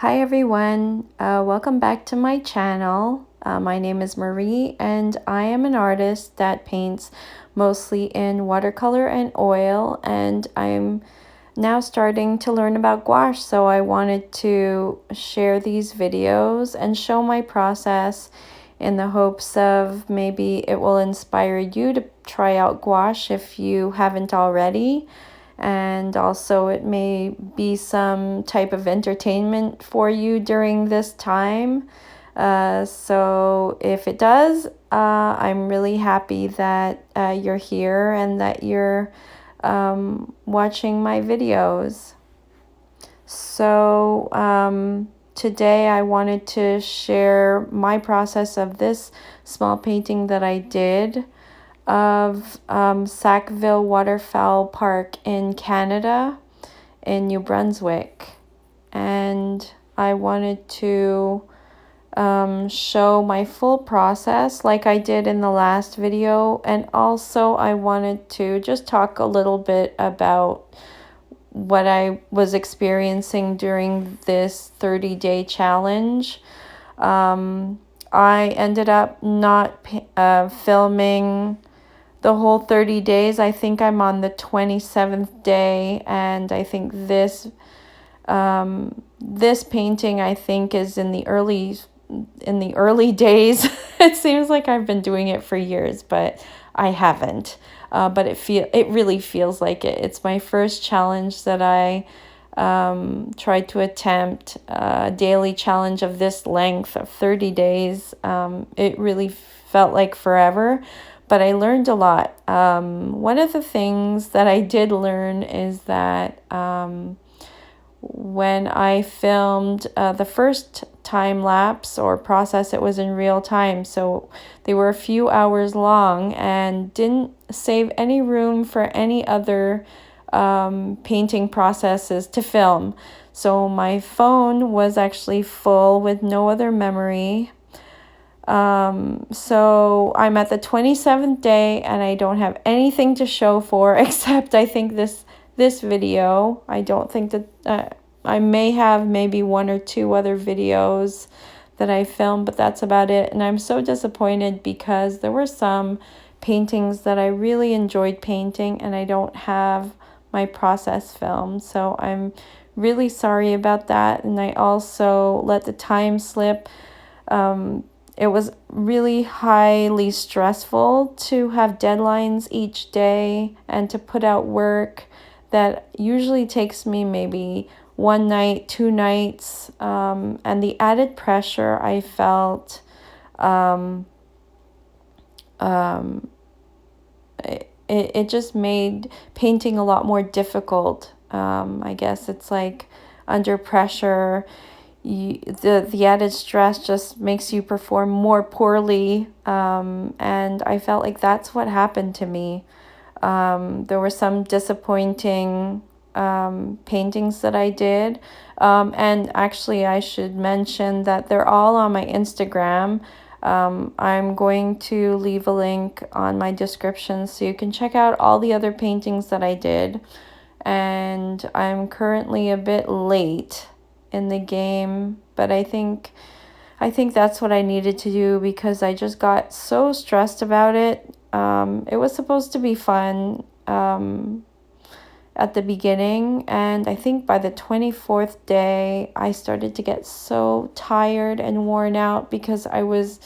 Hi everyone, welcome back to my channel. My name is Marie and I am an artist that paints mostly in watercolor and oil, and I'm now starting to learn about gouache, so I wanted to share these videos and show my process in the hopes of maybe it will inspire you to try out gouache if you haven't already. And also it may be some type of entertainment for you during this time. So if it does, I'm really happy that you're here and that you're watching my videos. So today I wanted to share my process of this small painting that I did of Sackville Waterfowl Park in Canada, in New Brunswick. And I wanted to show my full process like I did in the last video. And also I wanted to just talk a little bit about what I was experiencing during this 30-day challenge. I ended up not filming the whole 30 days. I think I'm on the 27th day, and I think this painting I think is in the early days. It seems like I've been doing it for years, but I haven't. But it really feels like it. It's my first challenge that I tried to attempt, a daily challenge of this length of 30 days. It really felt like forever. But I learned a lot. One of the things that I did learn is that when I filmed the first time lapse or process, it was in real time. So they were a few hours long and didn't save any room for any other painting processes to film. So my phone was actually full with no other memory. So I'm at the 27th day and I don't have anything to show for except I think this video. I don't think that I may have maybe one or two other videos that I filmed, but that's about it. And I'm so disappointed because there were some paintings that I really enjoyed painting and I don't have my process filmed. So I'm really sorry about that. And I also let the time slip. It was really highly stressful to have deadlines each day and to put out work that usually takes me maybe one night, 2 nights. And the added pressure I felt, it just made painting a lot more difficult. I guess it's like under pressure, the added stress just makes you perform more poorly, and I felt like that's what happened to me. There were some disappointing paintings that I did, and actually I should mention that they're all on my Instagram. I'm going to leave a link on my description so you can check out all the other paintings that I did. And I'm currently a bit late in the game, but I think that's what I needed to do because I just got so stressed about it. It was supposed to be fun at the beginning, and I think by the 24th day I started to get so tired and worn out because I was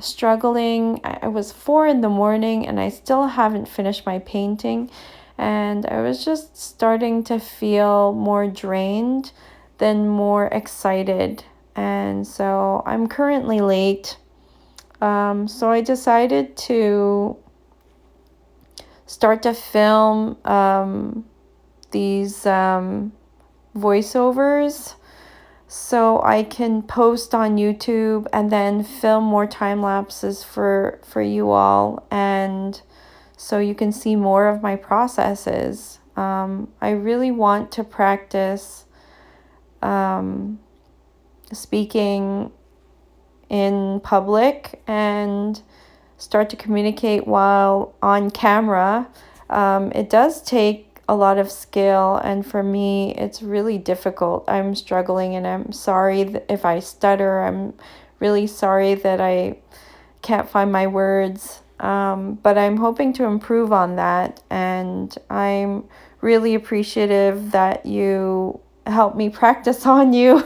struggling. I was 4 in the morning and I still haven't finished my painting, and I was just starting to feel more drained than more excited. And so I'm currently late. So I decided to start to film these voiceovers so I can post on YouTube and then film more time lapses for you all, and so you can see more of my processes. I really want to practice speaking in public and start to communicate while on camera. It does take a lot of skill, and for me it's really difficult. I'm struggling, and I'm sorry if I stutter. I'm really sorry that I can't find my words, but I'm hoping to improve on that, and I'm really appreciative that you help me practice on you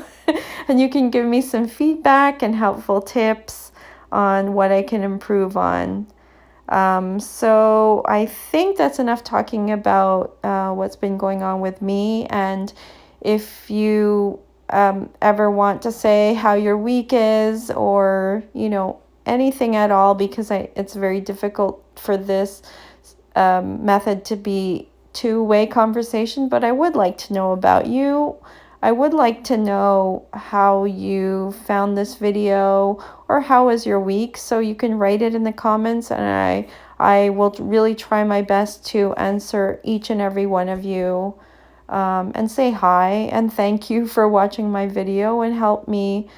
and you can give me some feedback and helpful tips on what I can improve on. So I think that's enough talking about what's been going on with me. And if you ever want to say how your week is, or, anything at all, because it's very difficult for this method to be two-way conversation, but I would like to know about you. I would like to know how you found this video, or how was your week, so you can write it in the comments, and I will really try my best to answer each and every one of you, and say hi and thank you for watching my video and help me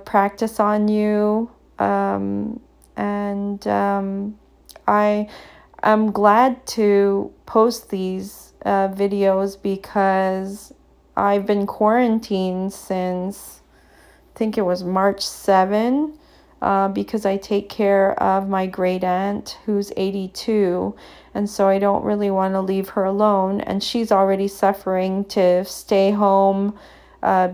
practice on you. I'm glad to post these videos because I've been quarantined since, I think it was March 7, because I take care of my great aunt who's 82, and so I don't really want to leave her alone, and she's already suffering to stay home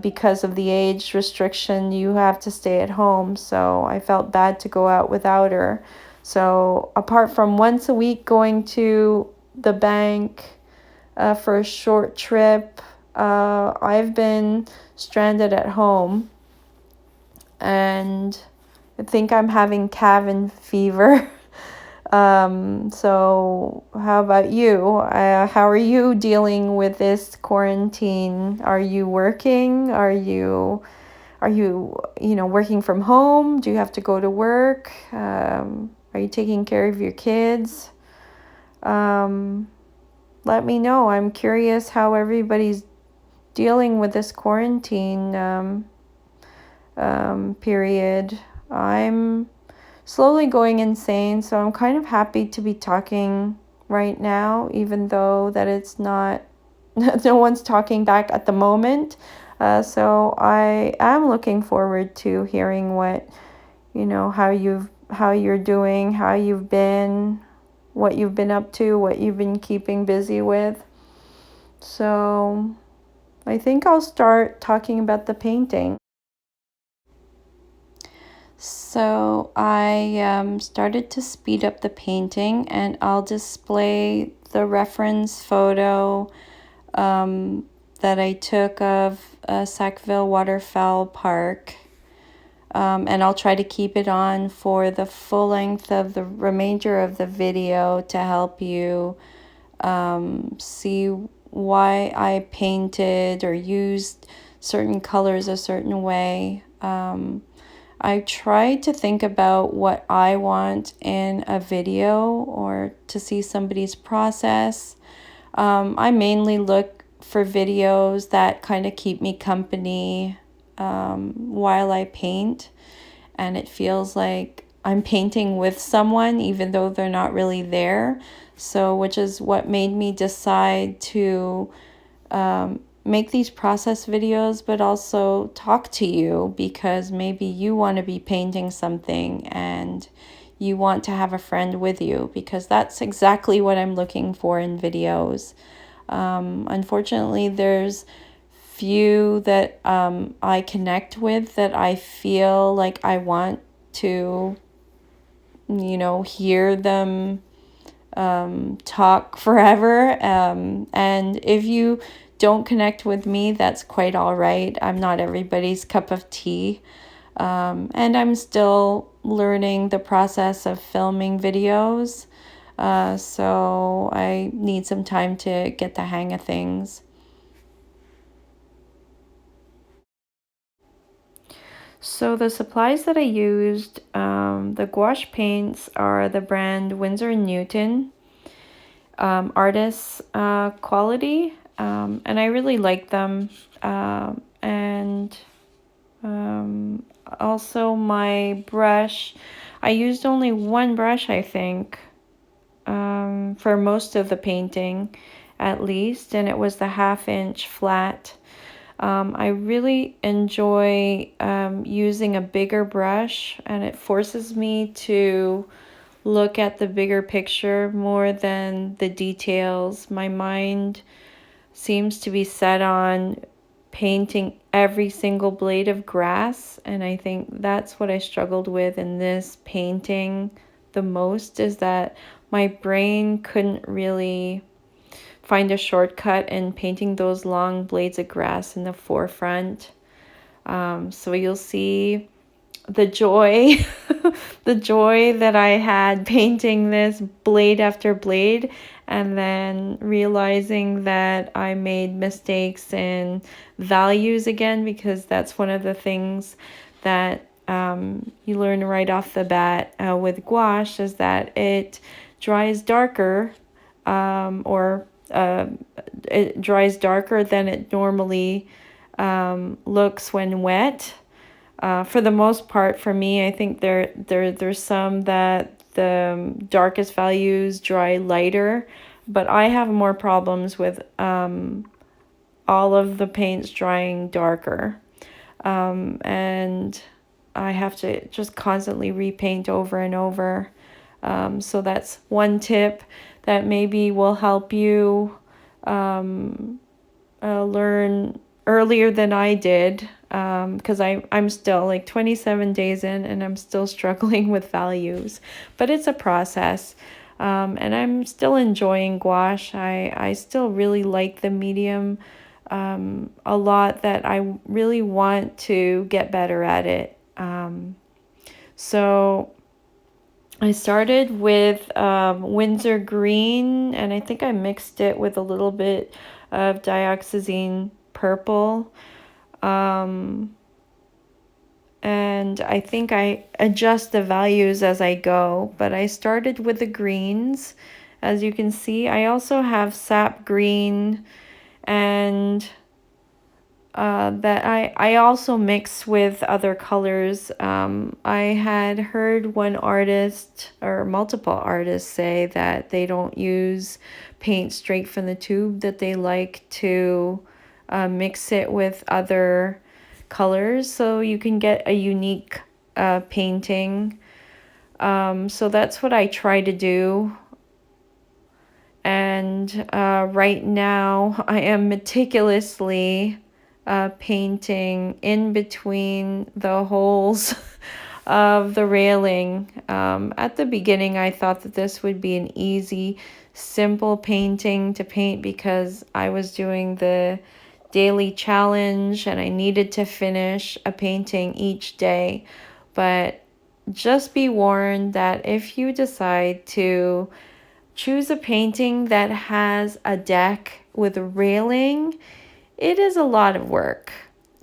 because of the age restriction. You have to stay at home, so I felt bad to go out without her. So apart from once a week going to the bank for a short trip, I've been stranded at home, and I think I'm having cabin fever. So how about you? How are you dealing with this quarantine? Are you working? Are you working from home? Do you have to go to work? Are you taking care of your kids? Let me know. I'm curious how everybody's dealing with this quarantine period. I'm slowly going insane, so I'm kind of happy to be talking right now, even though that it's not, no one's talking back at the moment. So I am looking forward to hearing what, how you're doing, how you've been, what you've been up to, what you've been keeping busy with. So I think I'll start talking about the painting. So I started to speed up the painting, and I'll display the reference photo that I took of Sackville Waterfowl Park. And I'll try to keep it on for the full length of the remainder of the video to help you see why I painted or used certain colors a certain way. I try to think about what I want in a video, or to see somebody's process. I mainly look for videos that kind of keep me company while I paint, and it feels like I'm painting with someone even though they're not really there. So which is what made me decide to make these process videos, but also talk to you, because maybe you want to be painting something and you want to have a friend with you, because that's exactly what I'm looking for in videos. Unfortunately, there's few that I connect with, that I feel like I want to, hear them talk forever. And if you don't connect with me, that's quite all right. I'm not everybody's cup of tea. And I'm still learning the process of filming videos. So I need some time to get the hang of things. So the supplies that I used, the gouache paints are the brand Winsor & Newton, artist quality, and I really like them. And also my brush, I used only one brush, I think, for most of the painting, at least, and it was the 1/2 inch flat. I really enjoy using a bigger brush, and it forces me to look at the bigger picture more than the details. My mind seems to be set on painting every single blade of grass, and I think that's what I struggled with in this painting the most, is that my brain couldn't really find a shortcut in painting those long blades of grass in the forefront. So you'll see the joy the joy that I had painting this blade after blade, and then realizing that I made mistakes in values again, because that's one of the things that you learn right off the bat with gouache, is that it dries darker, or it dries darker than it normally looks when wet. For the most part, for me, I think there's some that the darkest values dry lighter, but I have more problems with all of the paints drying darker. And I have to just constantly repaint over and over. So that's one tip that maybe will help you learn earlier than I did, because I'm still like 27 days in and I'm still struggling with values, but it's a process. And I'm still enjoying gouache. I still really like the medium a lot, that I really want to get better at it. So I started with Winsor green, and I think I mixed it with a little bit of dioxazine purple. And I think I adjust the values as I go, but I started with the greens. As you can see, I also have sap green, and that I also mix with other colors. I had heard one artist or multiple artists say that they don't use paint straight from the tube, that they like to mix it with other colors so you can get a unique painting. So that's what I try to do. And right now I am meticulously painting in between the holes of the railing. At the beginning, I thought that this would be an easy, simple painting to paint because I was doing the daily challenge and I needed to finish a painting each day. But just be warned that if you decide to choose a painting that has a deck with a railing, it is a lot of work.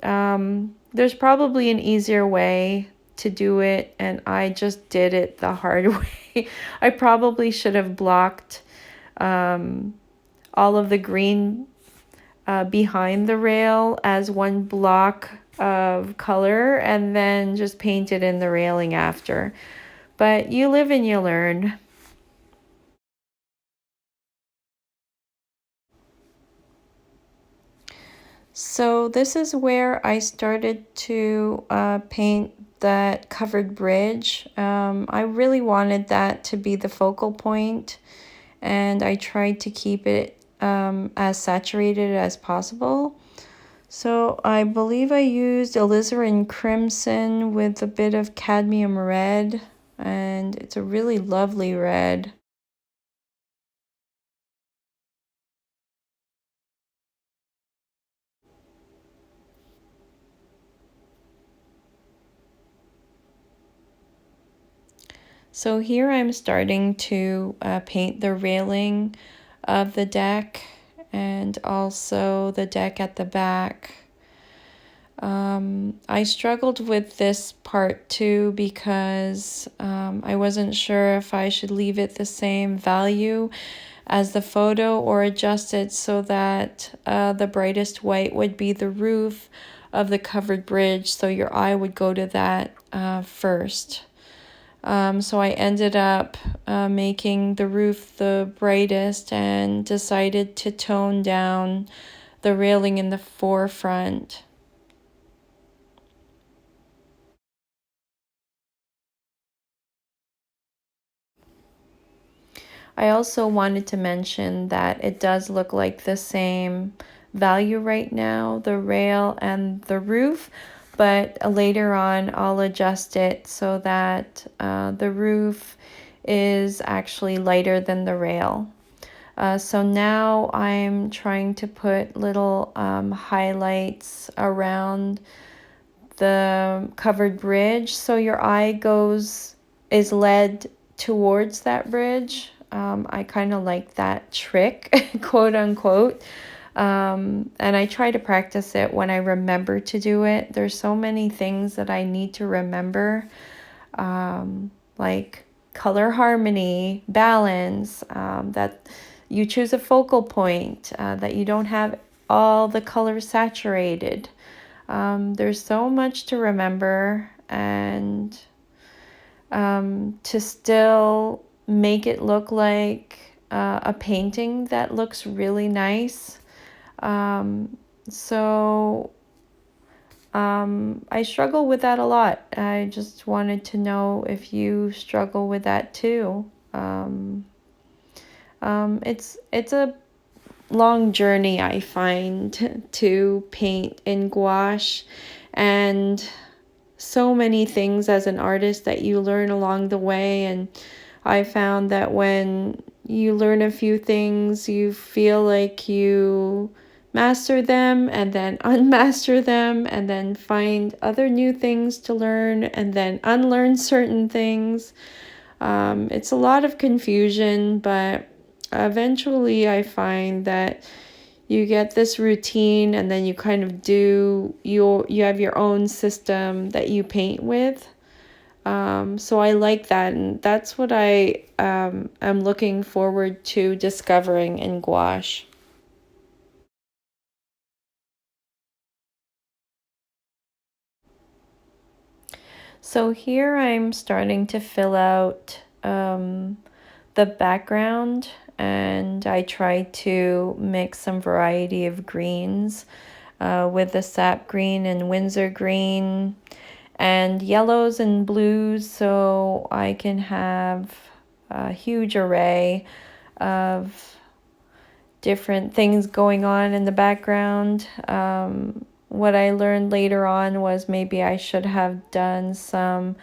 There's probably an easier way to do it, and I just did it the hard way. I probably should have blocked all of the green behind the rail as one block of color and then just painted in the railing after. But you live and you learn. So this is where I started to paint that covered bridge. I really wanted that to be the focal point, and I tried to keep it as saturated as possible. So I believe I used alizarin crimson with a bit of cadmium red, and it's a really lovely red. So here I'm starting to paint the railing of the deck and also the deck at the back. I struggled with this part too because I wasn't sure if I should leave it the same value as the photo or adjust it so that the brightest white would be the roof of the covered bridge, so your eye would go to that first. So I ended up making the roof the brightest and decided to tone down the railing in the forefront. I also wanted to mention that it does look like the same value right now, the rail and the roof, but later on I'll adjust it so that the roof is actually lighter than the rail. So now I'm trying to put little highlights around the covered bridge so your eye is led towards that bridge. I kind of like that trick, quote unquote. And I try to practice it when I remember to do it. There's so many things that I need to remember, like color harmony, balance, that you choose a focal point, that you don't have all the colors saturated. There's so much to remember, and to still make it look like a painting that looks really nice. So I struggle with that a lot. I just wanted to know if you struggle with that too. It's a long journey, I find, to paint in gouache, and so many things as an artist that you learn along the way. And I found that when you learn a few things, you feel like you master them and then unmaster them and then find other new things to learn and then unlearn certain things. It's a lot of confusion, but eventually I find that you get this routine, and then you kind of you have your own system that you paint with. So I like that, and that's what I am looking forward to discovering in gouache. So here I'm starting to fill out the background, and I try to mix some variety of greens with the sap green and Winsor green and yellows and blues, so I can have a huge array of different things going on in the background. What I learned later on was maybe I should have done some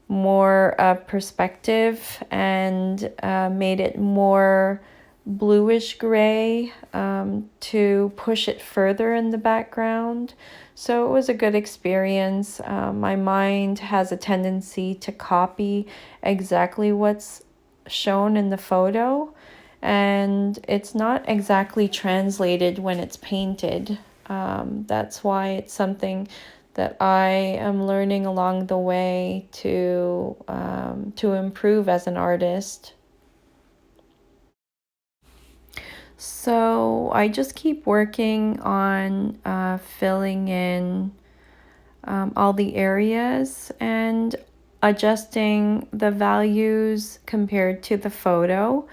more perspective and made it more bluish gray to push it further in the background. So it was a good experience. My mind has a tendency to copy exactly what's shown in the photo, and it's not exactly translated when it's painted. That's why it's something that I am learning along the way to improve as an artist. So I just keep working on filling in all the areas and adjusting the values compared to the photo.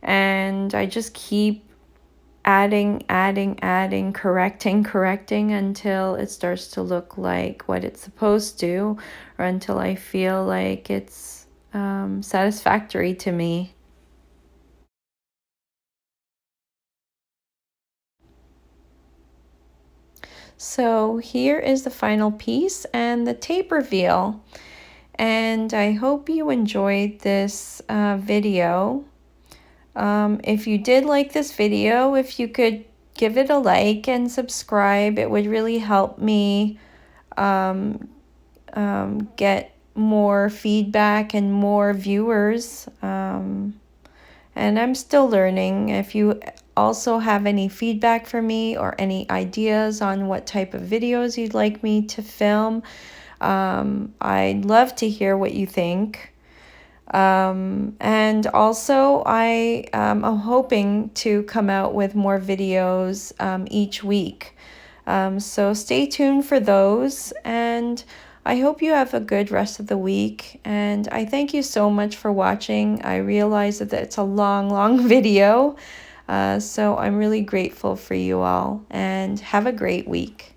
And I just keep adding, correcting until it starts to look like what it's supposed to, or until I feel like it's satisfactory to me. So here is the final piece and the tape reveal. And I hope you enjoyed this video. If you did like this video, if you could give it a like and subscribe, it would really help me get more feedback and more viewers. And I'm still learning. If you also have any feedback for me or any ideas on what type of videos you'd like me to film, I'd love to hear what you think. And also I am hoping to come out with more videos each week. So stay tuned for those, and I hope you have a good rest of the week, and I thank you so much for watching. I realize that it's a long video, so I'm really grateful for you all, and have a great week.